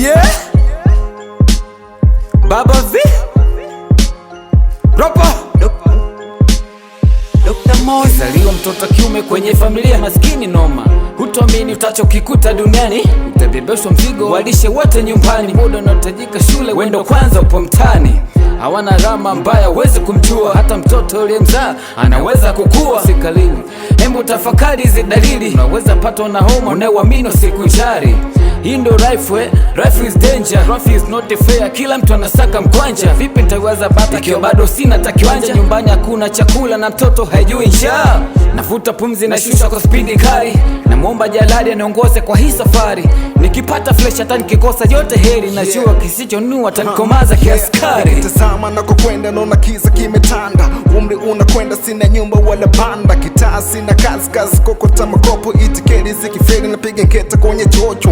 Yeah. Baba V Ropa Dr. Moi. Zaliwa mtoto kiume kwenye familia maskini noma. Hutoamini utachokikuta duniani. Utabebeshwa mzigo walishe wote nyumbani. Muda unaotajika shule wendo kwanza upo mtani. Hawana rama mbaya wezi kumjua. Hata mtoto uliyemzaa anaweza kukua. Sikalili hembu tafakari hizi dalili. Unaweza patwa na homa unayewamini usikujari. Hii ndo life life is danger. Life is not fair, kila mtu anasaka mkwanja. Vipi nitaweza bata ikiwa bado sina takiwanja. Nyumbani hakuna chakula na mtoto haijui njaa. Nafuta pumzi na shusha kwa spidi kali. Namuomba jalali aniongoze kwa hii safari. Nikipata flesh hata nikikosa yote heri. Najua kisichonua atanikomaza kiaskari. Nikitazama na kukwenda naona kiza kimetanda. Umri unakwenda sina nyumba wala banda. Kitaa sina kazi kokota makopo. Itikeri zikifeli napiga nketa kwenye chocho.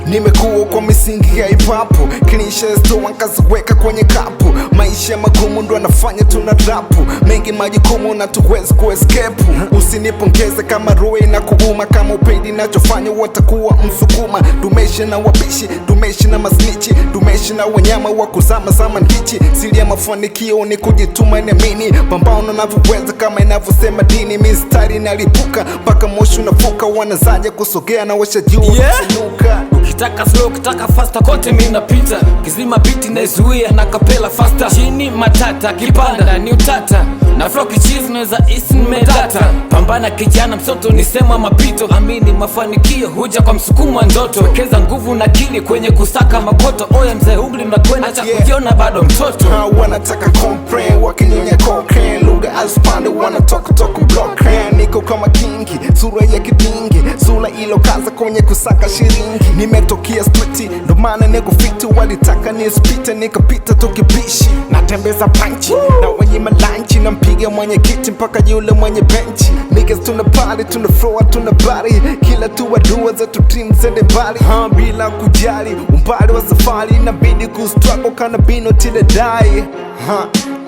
Nimekuwa kwa misingi ya ipapo. Kinisha stoa nkaziweka kwenye kapu. Maisha magumu ndo anafanya tunarapu. Mengi majukumu na tuwezi kuescape. Usinipongeze kama roe na kuuma. Kama upendi nachofanya watakuwa msukuma. Dumeshi na wapishi, dumeshi na masnichi. Dumeshi na wanyama wa kuzama zama ndichi. Siri ya mafanikio ni kujituma niamini. Pambano navyoweza kama inavyosema dini. Mistari nalipuka mpaka moshi unafuka. Wanazaja kusogea na washajua kunuka. Ukitaka slow, ukitaka faster, kote mimi napita. Kizima biti naizuia na kapela faster. Chini matata, kipanda ni utata. Na flow kichizi naweza isi nimedata. Pambana kijana msoto ni sema mapito. Amini mafanikio huja kwa msukumo wa ndoto. Wekeza nguvu na akili kwenye kusaka makoto. Oya mzee umri mnakwenda cha kujiona bado mtoto. Wanataka complain, wakinyonya cocaine. Lugha azipande wanatoka block. Niko kama kingi, sura ya kidingi. Sura ilo kaza kwenye kusaka shilingi. Nimetokea spliti, ndo maana niko fiti. Walitaka nispite, nikapita tukibishi. Natembeza panchi, na wenye malanchi. Nampiga mwenye kiti mpaka yule mwenye benchi. Niggas tuna party, tuna flow, tuna body. Kila tuwa dua zetu team zende mbali. Bila kujali, umbali wa safari. Inabidi kustruggle kana bino till I die.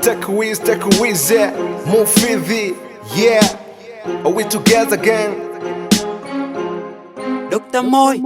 Take a whiz, yeah. Move fizzy, yeah. Are we together again? Dr. Moi.